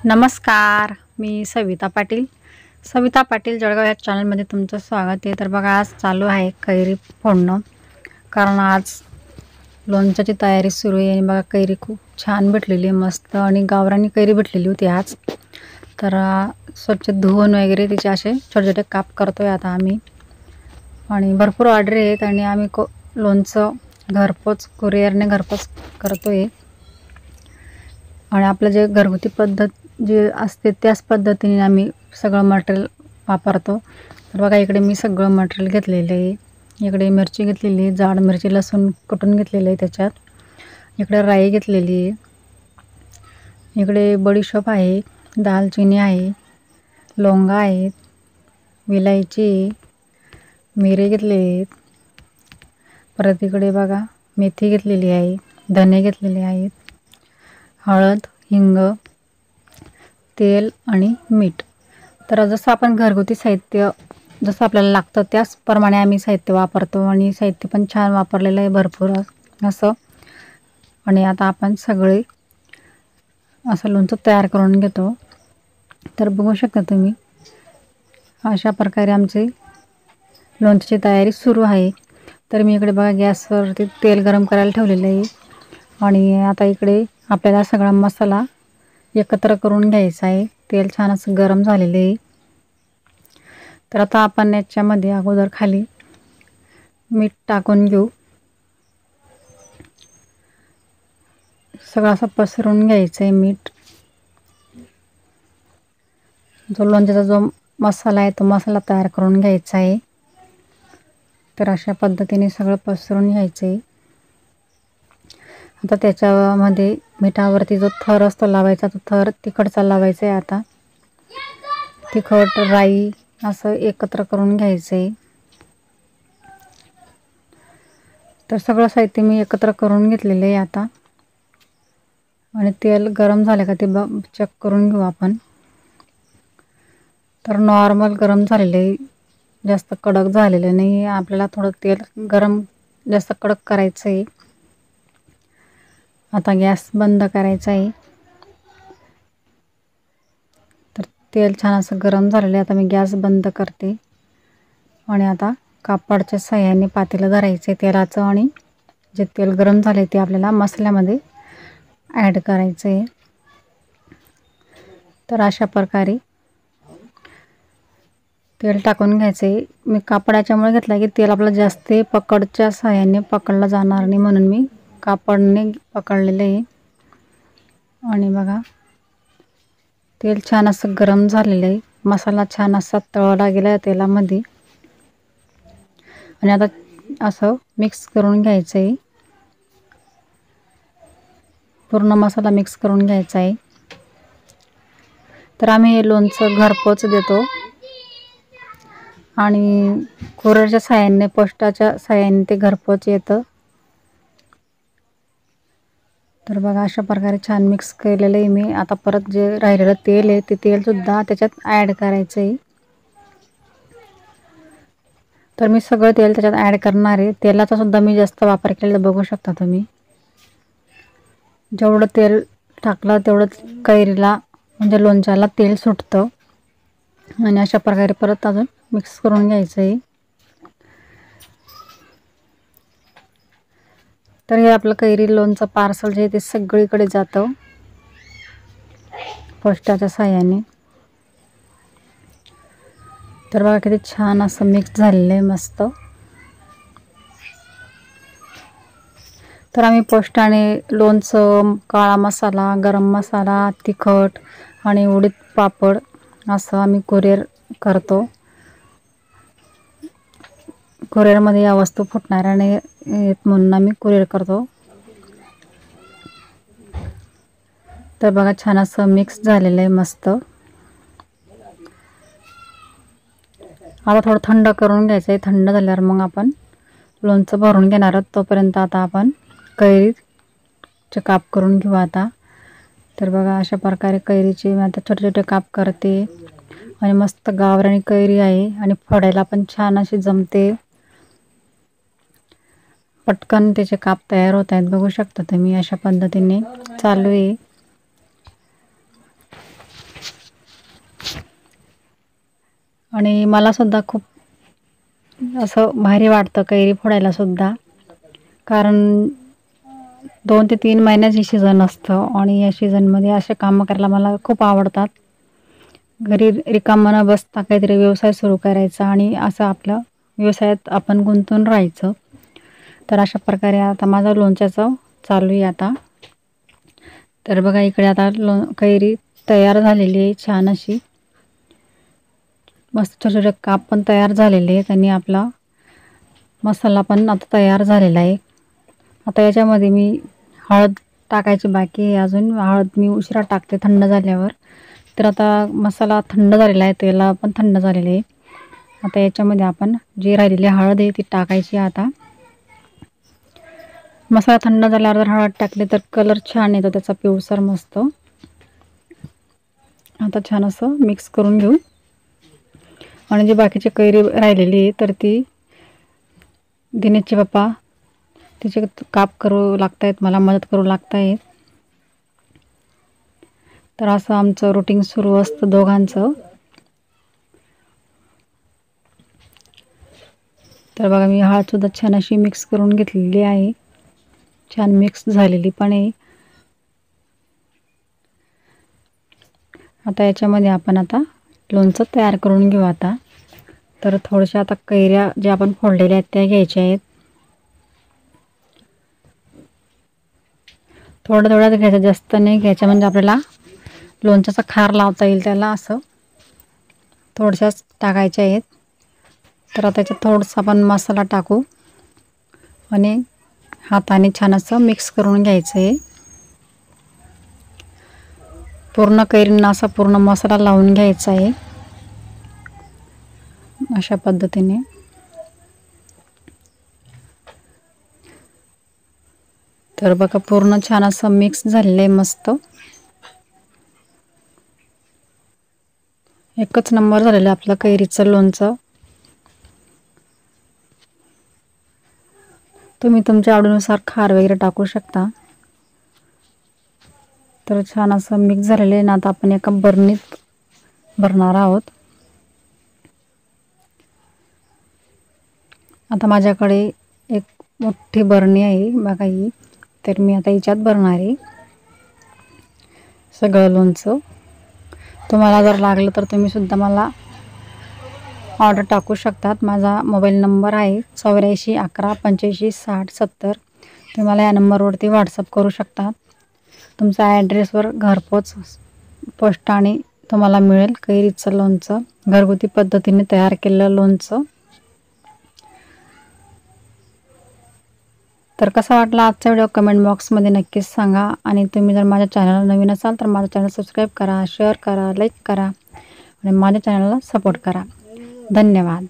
नमस्कार, मी सविता पाटील जळगाव या चॅनलमध्ये तुमचं स्वागत आहे। तर बघा, आज चालू आहे कैरी फोडणं, कारण आज लोणच्याची तयारी सुरू आहे। आणि बघा, कैरी खूप छान भेटलेली आहे, मस्त आणि गावरानी कैरी भेटलेली होती आज। तर स्वच्छ धुवून वगैरे तिचे असे छोटे छोटे काप करतोय आता आम्ही। आणि भरपूर ऑर्डर आहेत आणि आम्ही लोणचं घरपोच कुरिअरने घरपोच करतोय। आणि आपलं जे घरगुती पद्धत जे असते त्याच पद्धतीने आम्ही सगळं मटेरियल वापरतो। तर बघा, इकडे मी सगळं मटेरियल घेतलेलं आहे। इकडे मिरची घेतलेली आहे, जाड मिरची, लसूण कुटून घेतलेलं आहे त्याच्यात। इकडे राई घेतलेली आहे, इकडे बडीशोप आहे, दालचिनी आहे, लवंगा आहेत, विलायची, मिरे घेतले आहेत। परत इकडे बघा, मेथी घेतलेली आहे, धने घेतलेले आहेत, हळद, हिंग, तेल आणि मीठ। तर जसं आपण घरगुती साहित्य जसं आपल्याला लागतं त्याचप्रमाणे आम्ही साहित्य वापरतो आणि साहित्य पण छान वापरलेलं आहे, भरपूर असं। आणि आता आपण सगळे असं लोणचं तयार करून घेतो। तर बघू शकता तुम्ही, अशा प्रकारे आमची लोणच्याची तयारी सुरू आहे। तर मी इकडे बघा, गॅसवरती तेल गरम करायला ठेवलेलं आहे आणि आता इकडे आपल्याला सगळा मसाला एकत्र करून घ्यायचा आहे। तेल छान असं गरम झालेलं आहे। तर आता आपण याच्यामध्ये अगोदर खाली मीठ टाकून घेऊ, सगळं असं पसरून घ्यायचं आहे मीठ। जो लोणच्याचा जो मसाला आहे तो मसाला तयार करून घ्यायचा आहे। तर अशा पद्धतीने सगळं पसरून घ्यायचं आहे। आता त्याच्यामध्ये मिठावरती जो थर असतो लावायचा, तो थर तिखटचा लावायचा आहे। आता तिखट, राई असं एकत्र करून घ्यायचं आहे। तर सगळं साहित्य मी एकत्र करून घेतलेलं आहे आता। आणि तेल गरम झालं का ते चेक करून घेऊ आपण। तर नॉर्मल गरम झालेलं आहे, जास्त कडक झालेलं नाही। आपल्याला थोडं तेल गरम जास्त कडक करायचं आहे। आता गॅस बंद करायचा आहे। तर तेल छान असं गरम झालेलं आहे, आता मी गॅस बंद करते। आणि आता कापडच्या साह्याने पातेलं धरायचं आहे तेलाचं, आणि जे तेल गरम झाले ते आपल्याला मसाल्यामध्ये ॲड करायचं आहे। तर अशा प्रकारे तेल टाकून घ्यायचं आहे। मी कापडाच्यामुळे घेतला की तेल आपलं जास्त पकडच्या साह्याने पकडलं जाणार नाही, म्हणून मी कापडने पकडलेलं आहे। आणि बघा, तेल छान असं गरम झालेलं आहे, मसाला छान असा तळला गेला आहे तेलामध्ये। आणि आता असं मिक्स करून घ्यायचं आहे, पूर्ण मसाला मिक्स करून घ्यायचा आहे। तर आम्ही हे लोणचं घरपोच देतो आणि कुरिअरच्या साह्याने, पोस्टाच्या साह्याने ते घरपोच येतं। तर बघा, अशा प्रकारे छान मिक्स केलेलं आहे मी। आता परत जे राहिलेलं तेल आहे ते तेलसुद्धा त्याच्यात ॲड करायचं आहे। तर मी सगळं तेल त्याच्यात ॲड करणार आहे। तेलाचा सुद्धा मी जास्त वापर केलेला बघू शकता तुम्ही। जेवढं तेल टाकलं तेवढं कैरीला म्हणजे लोणच्याला तेल सुटतं। आणि अशा प्रकारे परत अजून मिक्स करून घ्यायचं आहे। तर हे आपलं कैरी लोणचं पार्सल जे आहे ते सगळीकडे जातं पोस्टाच्या साह्याने। तर बघा, किती छान असं मिक्स झालेलं आहे, मस्त। तर आम्ही पोस्टाने लोणचं, काळा मसाला, गरम मसाला, तिखट आणि उडीद पापड असं आम्ही कुरिअर करतो। कुरिअरमध्ये या वस्तू फुटणाऱ्या नाही म्हणून आम्ही कुरिअर करतो। तर बघा, छान असं मिक्स झालेलं आहे, मस्त। आता थोडं थंड करून घ्यायचं आहे। थंड झाल्यावर मग आपण लोणचं भरून घेणार आहोत। तोपर्यंत आता आपण कैरीचे काप करून घेऊ आता। तर बघा, अशा प्रकारे कैरीचे मी आता छोटे छोटे काप करते। आणि मस्त गावरानी कैरी आहे आणि फोडायला पण छान अशी जमते, पटकन त्याचे काप तयार होत आहेत, बघू शकता तुम्ही। अशा पद्धतीने चालू आहे। आणि मलासुद्धा खूप असं भारी वाटतं कैरी फोडायला सुद्धा, कारण 2 ते 3 महिन्याचं हे सीझन असतं आणि या सीझनमध्ये असे कामं करायला मला खूप आवडतात. घरी रिकामं न बसता काहीतरी व्यवसाय सुरू करायचा आणि असं आपलं व्यवसायात आपण गुंतून राहायचं. तर अशा प्रकारे आता माझं लोणच्याचं चालू आहे आता. तर बघा इकडे आता कैरी तयार झालेली आहे छान अशी. मस्त छोटे छोटे काप पण तयार झालेले आहेत आणि आपला मसाला पण आता तयार झालेला आहे. आता याच्यामध्ये मी हळद टाकायची बाकी आहे अजून. हळद मी उशिरा टाकते थंड झाल्यावर. तर आता मसाला थंड झालेला आहे, तेल पण थंड झालेले आहे. आता याच्यामध्ये आपण जी राहिलेली हळद आहे ती टाकायची आता. मसाला थंड झाल्यावर जर हळद टाकली तर कलर छान येतो त्याचा पिवळसर मस्त. आता छान असं मिक्स करून घेऊ. आणि जी बाकीची कैरी राहिलेली आहे तर ती दिनेशचे पप्पा तिचे काप करू लागतायत, मला मदत करू लागतायत. तर असं आमचं रुटीन सुरू असतं दोघांचं. तर बघा मी हळदसुद्धा छान अशी मिक्स करून घेतलेली आहे, छान मिक्स झालेली पण आहे. आता याच्यामध्ये आपण आता लोणचं तयार करून घेऊ आता. तर थोड्याशा आता कैऱ्या ज्या आपण फोडलेल्या आहेत त्या घ्यायच्या आहेत. थोडं थोडं घ्यायचं, जास्त नाही घ्यायचं, म्हणजे आपल्याला लोणच्याचा खार लावता येईल त्याला. असं थोड्याशाच टाकायच्या आहेत. तर आता त्याच्यात थोडंसं आपण मसाला टाकू आणि हाताने छान असं मिक्स करून घ्यायचं आहे. पूर्ण कैरींना असा पूर्ण मसाला लावून घ्यायचा आहे अशा पद्धतीने. तर बघा पूर्ण छान असं मिक्स झालेलं आहे मस्त. एकच नंबर झालेलं आहे आपलं कैरीचं लोणचं. तुम्ही तुमच्या आवडीनुसार खार वगैरे टाकू शकता. तर छान असं मिक्स झालेलं आहे ना. आता आपण एका बरणीत भरणार आहोत. आता माझ्याकडे एक मोठी बरणी आहे बघा ही. तर मी आता हिच्यात भरणार आहे सगळं लोणचं. तुम्हाला जर लागलं तर तुम्ही सुद्धा मला ऑर्डर टाकू शकतात. माझा मोबाईल नंबर आहे 84 11 85 60 70. तुम्ही मला या नंबरवरती व्हॉट्सअप करू शकता. तुमच्या ॲड्रेसवर घरपोच पोस्टाने तुम्हाला मिळेल कैरीचं लोणचं, घरगुती पद्धतीने तयार केलेलं लोणचं. तर कसा वाटला आजचा व्हिडिओ कमेंट बॉक्समध्ये नक्कीच सांगा. आणि तुम्ही जर माझ्या चॅनलला नवीन असाल तर माझं चॅनल सबस्क्राईब करा, शेअर करा, लाईक करा आणि माझ्या चॅनलला सपोर्ट करा. धन्यवाद.